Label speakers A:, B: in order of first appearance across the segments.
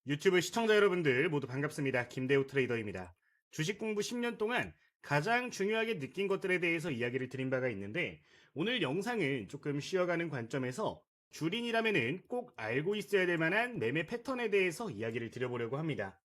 A: 유튜브 시청자 여러분들 모두 반갑습니다. 김대우 트레이더입니다. 주식 공부 10년 동안 가장 중요하게 느낀 것들에 대해서 이야기를 드린 바가 있는데 오늘 영상은 조금 쉬어가는 관점에서 주린이라면은 꼭 알고 있어야 될 만한 매매 패턴에 대해서 이야기를 드려보려고 합니다.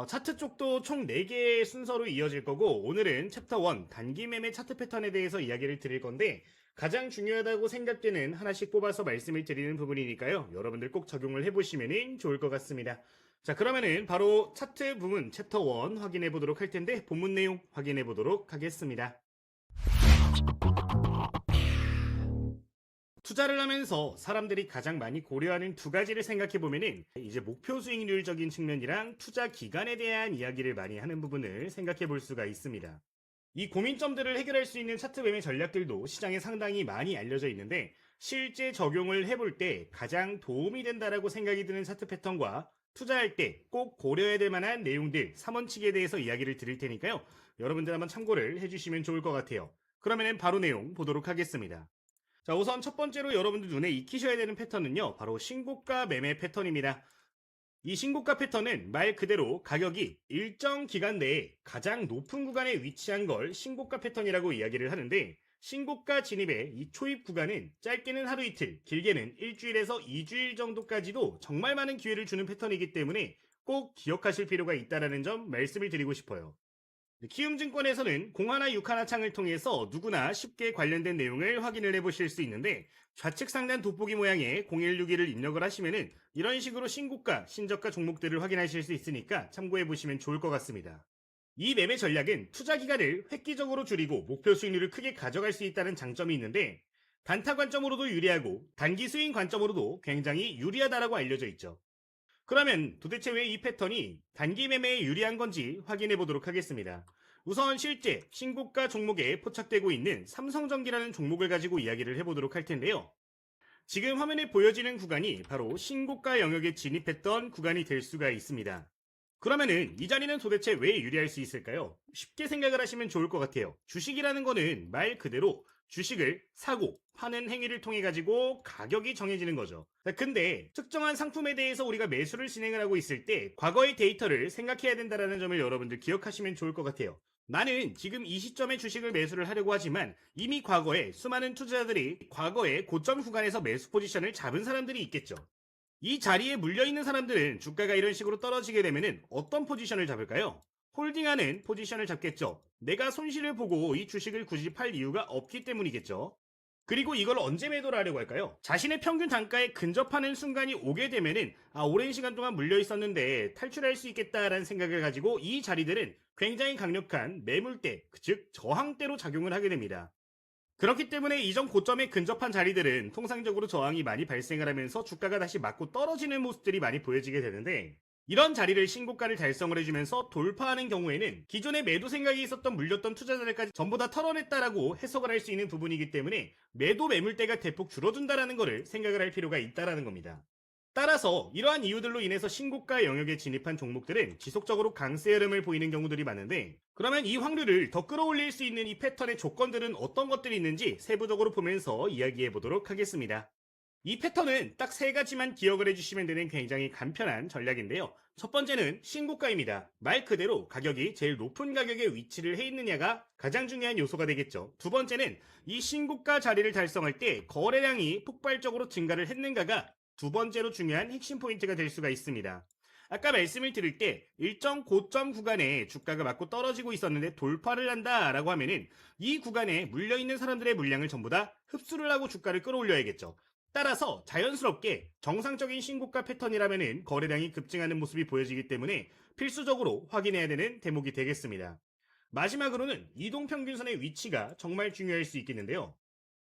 A: 차트 쪽도 총 4개의 순서로 이어질 거고 오늘은 챕터 1 단기 매매 차트 패턴에 대해서 이야기를 드릴 건데 가장 중요하다고 생각되는 하나씩 뽑아서 말씀을 드리는 부분이니까요. 여러분들 꼭 적용을 해보시면 좋을 것 같습니다. 자, 그러면은 바로 차트 부분 챕터 1 확인해 보도록 할 텐데 본문 내용 확인해 보도록 하겠습니다. 투자를 하면서 사람들이 가장 많이 고려하는 두 가지를 생각해 보면은 이제 목표 수익률적인 측면이랑 투자 기간에 대한 이야기를 많이 하는 부분을 생각해 볼 수가 있습니다. 이 고민점들을 해결할 수 있는 차트 매매 전략들도 시장에 상당히 많이 알려져 있는데 실제 적용을 해볼 때 가장 도움이 된다라고 생각이 드는 차트 패턴과 투자할 때 꼭 고려해야 될 만한 내용들 3원칙에 대해서 이야기를 드릴 테니까요. 여러분들 한번 참고를 해주시면 좋을 것 같아요. 그러면 바로 내용 보도록 하겠습니다. 자, 우선 첫 번째로 여러분들 눈에 익히셔야 되는 패턴은요. 바로 신고가 매매 패턴입니다. 이 신고가 패턴은 말 그대로 가격이 일정 기간 내에 가장 높은 구간에 위치한 걸 신고가 패턴이라고 이야기를 하는데 신고가 진입의 이 초입 구간은 짧게는 하루 이틀, 길게는 일주일에서 2주일 정도까지도 정말 많은 기회를 주는 패턴이기 때문에 꼭 기억하실 필요가 있다는 점 말씀을 드리고 싶어요. 키움증권에서는 공하나 육하나 창을 통해서 누구나 쉽게 관련된 내용을 확인을 해보실 수 있는데 좌측 상단 돋보기 모양의 0161을 입력을 하시면은 이런 식으로 신고가, 신저가 종목들을 확인하실 수 있으니까 참고해보시면 좋을 것 같습니다. 이 매매 전략은 투자 기간을 획기적으로 줄이고 목표 수익률을 크게 가져갈 수 있다는 장점이 있는데 단타 관점으로도 유리하고 단기 스윙 관점으로도 굉장히 유리하다라고 알려져 있죠. 그러면 도대체 왜 이 패턴이 단기 매매에 유리한 건지 확인해 보도록 하겠습니다. 우선 실제 신고가 종목에 포착되고 있는 삼성전기라는 종목을 가지고 이야기를 해보도록 할 텐데요. 지금 화면에 보여지는 구간이 바로 신고가 영역에 진입했던 구간이 될 수가 있습니다. 그러면은 이 자리는 도대체 왜 유리할 수 있을까요? 쉽게 생각을 하시면 좋을 것 같아요. 주식이라는 거는 말 그대로 주식을 사고 파는 행위를 통해 가지고 가격이 정해지는 거죠. 근데 특정한 상품에 대해서 우리가 매수를 진행을 하고 있을 때 과거의 데이터를 생각해야 된다는 점을 여러분들 기억하시면 좋을 것 같아요. 나는 지금 이 시점에 주식을 매수를 하려고 하지만 이미 과거에 수많은 투자자들이 과거의 고점 구간에서 매수 포지션을 잡은 사람들이 있겠죠. 이 자리에 물려있는 사람들은 주가가 이런 식으로 떨어지게 되면 어떤 포지션을 잡을까요? 홀딩하는 포지션을 잡겠죠. 내가 손실을 보고 이 주식을 굳이 팔 이유가 없기 때문이겠죠. 그리고 이걸 언제 매도를 하려고 할까요? 자신의 평균 단가에 근접하는 순간이 오게 되면은 오랜 시간 동안 물려 있었는데 탈출할 수 있겠다라는 생각을 가지고 이 자리들은 굉장히 강력한 매물대, 즉 저항대로 작용을 하게 됩니다. 그렇기 때문에 이전 고점에 근접한 자리들은 통상적으로 저항이 많이 발생을 하면서 주가가 다시 맞고 떨어지는 모습들이 많이 보여지게 되는데 이런 자리를 신고가를 달성을 해주면서 돌파하는 경우에는 기존에 매도 생각이 있었던 물렸던 투자자들까지 전부 다 털어냈다라고 해석을 할 수 있는 부분이기 때문에 매도 매물대가 대폭 줄어든다라는 것을 생각을 할 필요가 있다라는 겁니다. 따라서 이러한 이유들로 인해서 신고가 영역에 진입한 종목들은 지속적으로 강세 흐름을 보이는 경우들이 많은데 그러면 이 확률을 더 끌어올릴 수 있는 이 패턴의 조건들은 어떤 것들이 있는지 세부적으로 보면서 이야기해 보도록 하겠습니다. 이 패턴은 딱 3가지만 기억을 해주시면 되는 굉장히 간편한 전략인데요. 첫 번째는 신고가입니다. 말 그대로 가격이 제일 높은 가격에 위치를 해 있느냐가 가장 중요한 요소가 되겠죠. 두 번째는 이 신고가 자리를 달성할 때 거래량이 폭발적으로 증가를 했는가가 두 번째로 중요한 핵심 포인트가 될 수가 있습니다. 아까 말씀을 드릴 때 일정 고점 구간에 주가가 맞고 떨어지고 있었는데 돌파를 한다라고 하면은 이 구간에 물려있는 사람들의 물량을 전부 다 흡수를 하고 주가를 끌어올려야겠죠. 따라서 자연스럽게 정상적인 신고가 패턴이라면은 거래량이 급증하는 모습이 보여지기 때문에 필수적으로 확인해야 되는 대목이 되겠습니다. 마지막으로는 이동평균선의 위치가 정말 중요할 수 있겠는데요.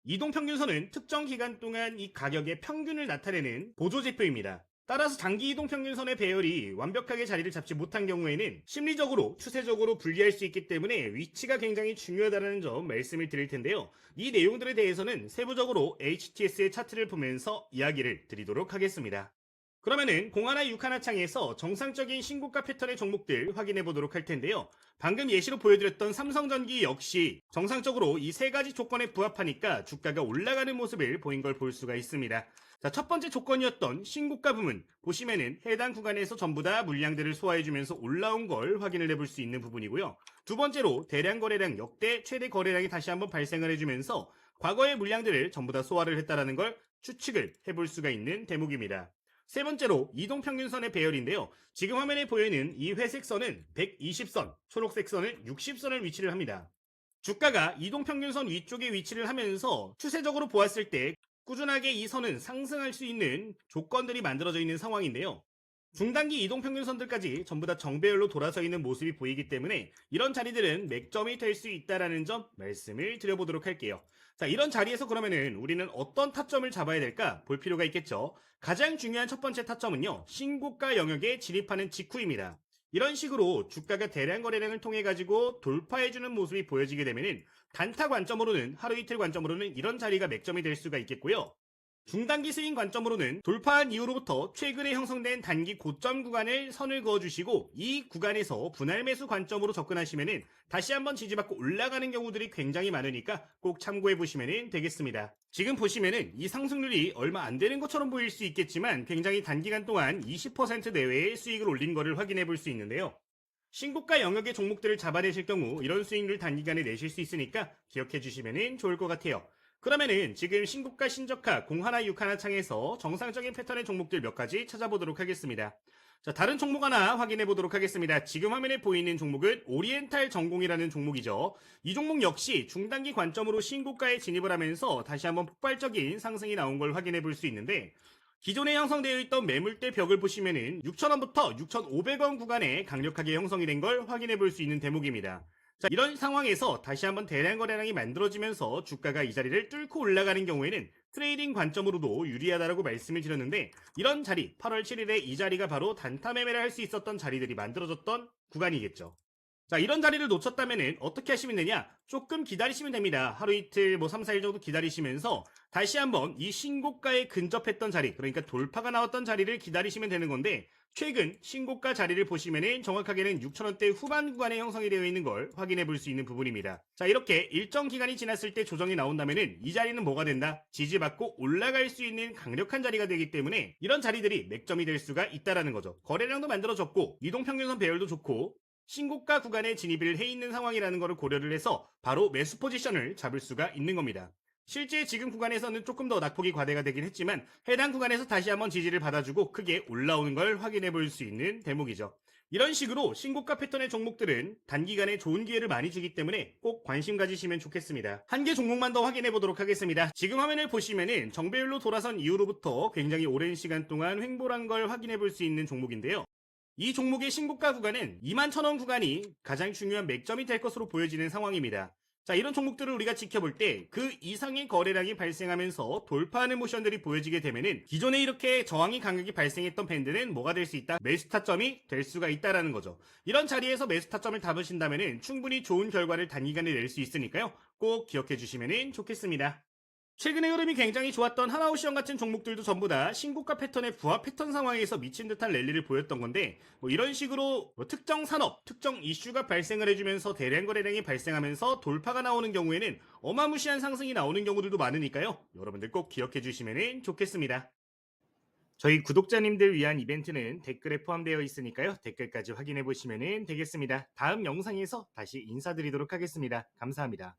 A: 이동평균선은 특정 기간 동안 이 가격의 평균을 나타내는 보조지표입니다. 따라서 장기 이동평균선의 배열이 완벽하게 자리를 잡지 못한 경우에는 심리적으로 추세적으로 불리할 수 있기 때문에 위치가 굉장히 중요하다는 점 말씀을 드릴 텐데요. 이 내용들에 대해서는 세부적으로 HTS의 차트를 보면서 이야기를 드리도록 하겠습니다. 그러면은 공하나 육하나 창에서 정상적인 신고가 패턴의 종목들 확인해 보도록 할 텐데요. 방금 예시로 보여드렸던 삼성전기 역시 정상적으로 이 3가지 조건에 부합하니까 주가가 올라가는 모습을 보인 걸 볼 수가 있습니다. 자, 첫 번째 조건이었던 신고가 부분 보시면은 해당 구간에서 전부 다 물량들을 소화해주면서 올라온 걸 확인을 해볼 수 있는 부분이고요. 두 번째로 대량 거래량 역대 최대 거래량이 다시 한번 발생을 해주면서 과거의 물량들을 전부 다 소화를 했다라는 걸 추측을 해볼 수가 있는 대목입니다. 세 번째로 이동평균선의 배열인데요. 지금 화면에 보이는 이 회색 선은 120선, 초록색 선은 60선을 위치를 합니다. 주가가 이동평균선 위쪽에 위치를 하면서 추세적으로 보았을 때 꾸준하게 이 선은 상승할 수 있는 조건들이 만들어져 있는 상황인데요. 중단기 이동평균선들까지 전부 다 정배열로 돌아서 있는 모습이 보이기 때문에 이런 자리들은 맥점이 될 수 있다는 점 말씀을 드려보도록 할게요. 자, 이런 자리에서 그러면은 우리는 어떤 타점을 잡아야 될까 볼 필요가 있겠죠. 가장 중요한 첫 번째 타점은요, 신고가 영역에 진입하는 직후입니다. 이런 식으로 주가가 대량 거래량을 통해 가지고 돌파해주는 모습이 보여지게 되면은 단타 관점으로는 하루 이틀 관점으로는 이런 자리가 맥점이 될 수가 있겠고요. 중단기 스윙 관점으로는 돌파한 이후로부터 최근에 형성된 단기 고점 구간을 선을 그어주시고 이 구간에서 분할 매수 관점으로 접근하시면은 다시 한번 지지받고 올라가는 경우들이 굉장히 많으니까 꼭 참고해 보시면 되겠습니다. 지금 보시면은 이 상승률이 얼마 안 되는 것처럼 보일 수 있겠지만 굉장히 단기간 동안 20% 내외의 수익을 올린 것을 확인해 볼 수 있는데요. 신고가 영역의 종목들을 잡아내실 경우 이런 수익률 단기간에 내실 수 있으니까 기억해 주시면 좋을 것 같아요. 그러면은 지금 신고가 신저가 0161 창에서 정상적인 패턴의 종목들 몇 가지 찾아보도록 하겠습니다. 자, 다른 종목 하나 확인해 보도록 하겠습니다. 지금 화면에 보이는 종목은 오리엔탈 전공이라는 종목이죠. 이 종목 역시 중단기 관점으로 신고가에 진입을 하면서 다시 한번 폭발적인 상승이 나온 걸 확인해 볼 수 있는데 기존에 형성되어 있던 매물대 벽을 보시면은 6,000원부터 6,500원 구간에 강력하게 형성이 된 걸 확인해 볼 수 있는 대목입니다. 자, 이런 상황에서 다시 한번 대량 거래량이 만들어지면서 주가가 이 자리를 뚫고 올라가는 경우에는 트레이딩 관점으로도 유리하다라고 말씀을 드렸는데 이런 자리 8월 7일에 이 자리가 바로 단타 매매를 할 수 있었던 자리들이 만들어졌던 구간이겠죠. 자, 이런 자리를 놓쳤다면 어떻게 하시면 되냐? 조금 기다리시면 됩니다. 하루 이틀, 3, 4일 정도 기다리시면서 다시 한번 이 신고가에 근접했던 자리, 그러니까 돌파가 나왔던 자리를 기다리시면 되는 건데 최근 신고가 자리를 보시면 정확하게는 6,000원대 후반 구간에 형성이 되어 있는 걸 확인해 볼 수 있는 부분입니다. 자, 이렇게 일정 기간이 지났을 때 조정이 나온다면 이 자리는 뭐가 된다? 지지받고 올라갈 수 있는 강력한 자리가 되기 때문에 이런 자리들이 맥점이 될 수가 있다라는 거죠. 거래량도 만들어졌고 이동평균선 배열도 좋고 신고가 구간에 진입을 해 있는 상황이라는 것을 고려를 해서 바로 매수 포지션을 잡을 수가 있는 겁니다. 실제 지금 구간에서는 조금 더 낙폭이 과대가 되긴 했지만 해당 구간에서 다시 한번 지지를 받아주고 크게 올라오는 걸 확인해 볼 수 있는 대목이죠. 이런 식으로 신고가 패턴의 종목들은 단기간에 좋은 기회를 많이 주기 때문에 꼭 관심 가지시면 좋겠습니다. 한 개 종목만 더 확인해 보도록 하겠습니다. 지금 화면을 보시면은 정배율로 돌아선 이후로부터 굉장히 오랜 시간 동안 횡보한 걸 확인해 볼 수 있는 종목인데요. 이 종목의 신고가 구간은 21,000원 구간이 가장 중요한 맥점이 될 것으로 보여지는 상황입니다. 자, 이런 종목들을 우리가 지켜볼 때 그 이상의 거래량이 발생하면서 돌파하는 모션들이 보여지게 되면은 기존에 이렇게 저항이 강하게 발생했던 밴드는 뭐가 될 수 있다? 매수 타점이 될 수가 있다라는 거죠. 이런 자리에서 매수 타점을 잡으신다면은 충분히 좋은 결과를 단기간에 낼 수 있으니까요. 꼭 기억해 주시면 좋겠습니다. 최근의 흐름이 굉장히 좋았던 하나오션 같은 종목들도 전부 다 신고가 패턴의 부합 패턴 상황에서 미친 듯한 랠리를 보였던 건데 이런 식으로 특정 산업, 특정 이슈가 발생을 해주면서 대량 거래량이 발생하면서 돌파가 나오는 경우에는 어마무시한 상승이 나오는 경우들도 많으니까요. 여러분들 꼭 기억해 주시면 좋겠습니다. 저희 구독자님들 위한 이벤트는 댓글에 포함되어 있으니까요. 댓글까지 확인해 보시면 되겠습니다. 다음 영상에서 다시 인사드리도록 하겠습니다. 감사합니다.